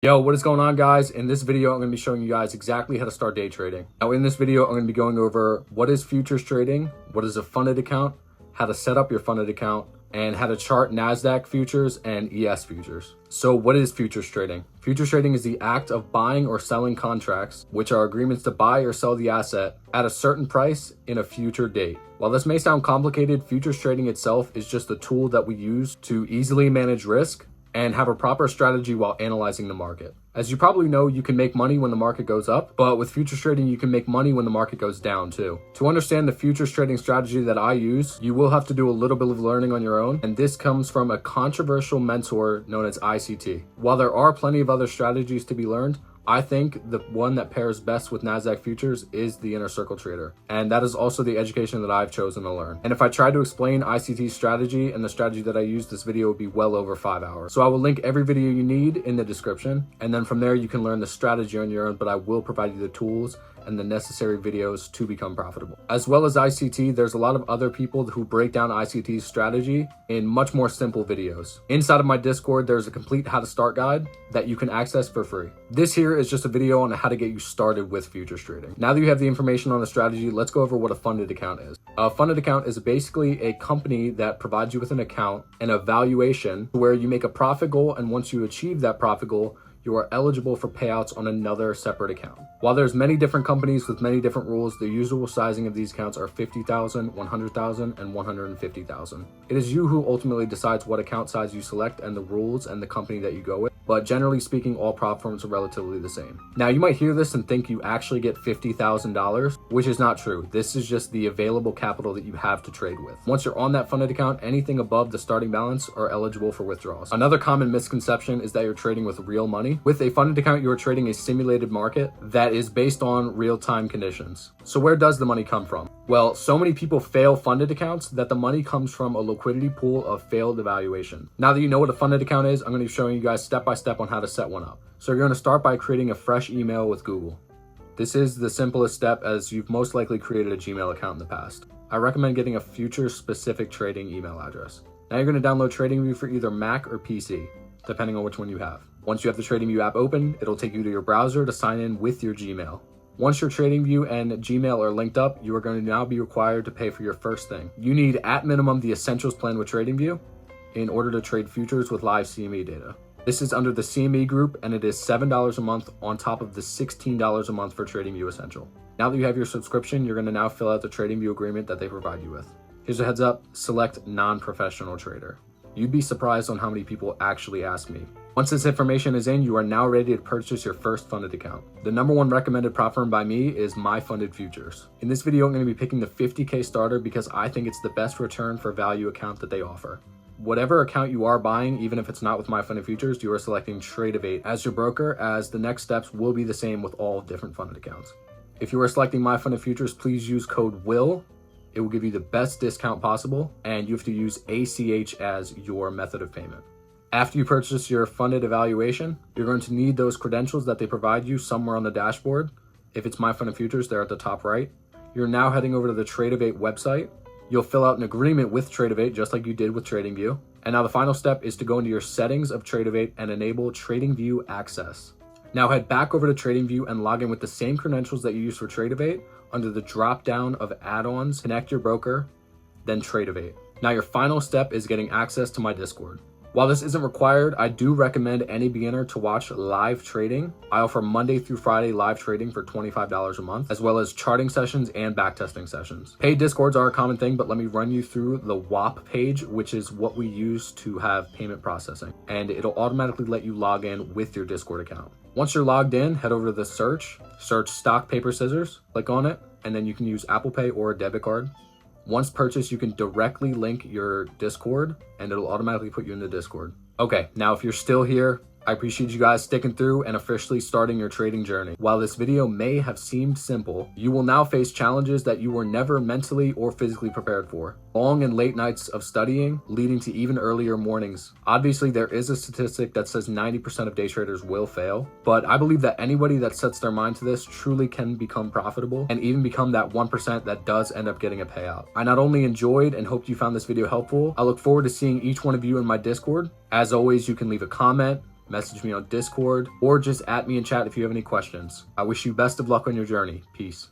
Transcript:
Yo, what is going on, guys? In this video, I'm going to be showing you guys exactly how to start day trading. Now, in this video, I'm going to be going over what is futures trading, what is a funded account, how to set up your funded account, and how to chart Nasdaq futures and ES futures. So what is futures trading? Futures trading is the act of buying or selling contracts, which are agreements to buy or sell the asset at a certain price in a future date. While this may sound complicated, futures trading itself is just a tool that we use to easily manage risk and have a proper strategy while analyzing the market. As you probably know, you can make money when the market goes up, but with futures trading, you can make money when the market goes down too. To understand the futures trading strategy that I use, you will have to do a little bit of learning on your own, and this comes from a controversial mentor known as ICT. While there are plenty of other strategies to be learned, I think the one that pairs best with Nasdaq futures is the inner circle trader. And that is also the education that I've chosen to learn. And if I tried to explain ICT's strategy and the strategy that I use, this video would be well over 5 hours. So I will link every video you need in the description. And then from there, you can learn the strategy on your own, but I will provide you the tools and the necessary videos to become profitable. As well as ICT, there's a lot of other people who break down ICT's strategy in much more simple videos. Inside of my Discord, there's a complete how to start guide that you can access for free. This here is just a video on how to get you started with futures trading. Now that you have the information on the strategy, let's go over what a funded account is. A funded account is basically a company that provides you with an account and a valuation where you make a profit goal, and once you achieve that profit goal, you are eligible for payouts on another separate account. While there's many different companies with many different rules, the usual sizing of these accounts are 50,000, 100,000, and 150,000. It is you who ultimately decides what account size you select and the rules and the company that you go with, but generally speaking, all prop firms are relatively the same. Now, you might hear this and think you actually get $50,000, which is not true. This is just the available capital that you have to trade with. Once you're on that funded account, anything above the starting balance are eligible for withdrawals. Another common misconception is that you're trading with real money. With a funded account, you are trading a simulated market that is based on real-time conditions. So where does the money come from? Well, so many people fail funded accounts that the money comes from a liquidity pool of failed evaluation. Now that you know what a funded account is, I'm going to be showing you guys step-by-step on how to set one up. So you're going to start by creating a fresh email with Google. This is the simplest step, as you've most likely created a Gmail account in the past. I recommend getting a future-specific trading email address. Now you're going to download TradingView for either Mac or PC, depending on which one you have. Once you have the TradingView app open, it'll take you to your browser to sign in with your Gmail. Once your TradingView and Gmail are linked up, you are going to now be required to pay for your first thing. You need, at minimum, the Essentials plan with TradingView in order to trade futures with live CME data. This is under the CME group, and it is $7 a month on top of the $16 a month for TradingView Essential. Now that you have your subscription, you're going to now fill out the TradingView agreement that they provide you with. Here's a heads up: select non-professional trader. You'd be surprised on how many people actually ask me. Once this information is in, you are now ready to purchase your first funded account. The number one recommended prop firm by me is My Funded Futures. In this video, I'm going to be picking the 50K starter because I think it's the best return for value account that they offer. Whatever account you are buying, even if it's not with My Funded Futures, you are selecting Tradevate as your broker, as the next steps will be the same with all different funded accounts. If you are selecting My Funded Futures, please use code WILL. It will give you the best discount possible, and you have to use ACH as your method of payment. After you purchase your funded evaluation, you're going to need those credentials that they provide you somewhere on the dashboard. If it's My Funded Futures, they're at the top right. You're now heading over to the Tradevate website. You'll fill out an agreement with Tradevate just like you did with TradingView. And now the final step is to go into your settings of Tradevate and enable TradingView access. Now head back over to TradingView and log in with the same credentials that you use for Tradevate under the drop down of add-ons, connect your broker, then Tradevate. Now your final step is getting access to my Discord. While this isn't required, I do recommend any beginner to watch live trading. I offer Monday through Friday live trading for $25 a month, as well as charting sessions and backtesting sessions. Paid Discords are a common thing, but let me run you through the WAP page, which is what we use to have payment processing, and it'll automatically let you log in with your Discord account. Once you're logged in, head over to the search stock, paper, scissors, click on it, and then you can use Apple Pay or a debit card. Once purchased, you can directly link your Discord and it'll automatically put you in the Discord. Okay, now if you're still here, I appreciate you guys sticking through and officially starting your trading journey. While this video may have seemed simple, you will now face challenges that you were never mentally or physically prepared for. Long and late nights of studying, leading to even earlier mornings. Obviously, there is a statistic that says 90% of day traders will fail, but I believe that anybody that sets their mind to this truly can become profitable and even become that 1% that does end up getting a payout. I not only enjoyed and hope you found this video helpful, I look forward to seeing each one of you in my Discord. As always, you can leave a comment, message me on Discord, or just at me in chat if you have any questions. I wish you best of luck on your journey. Peace.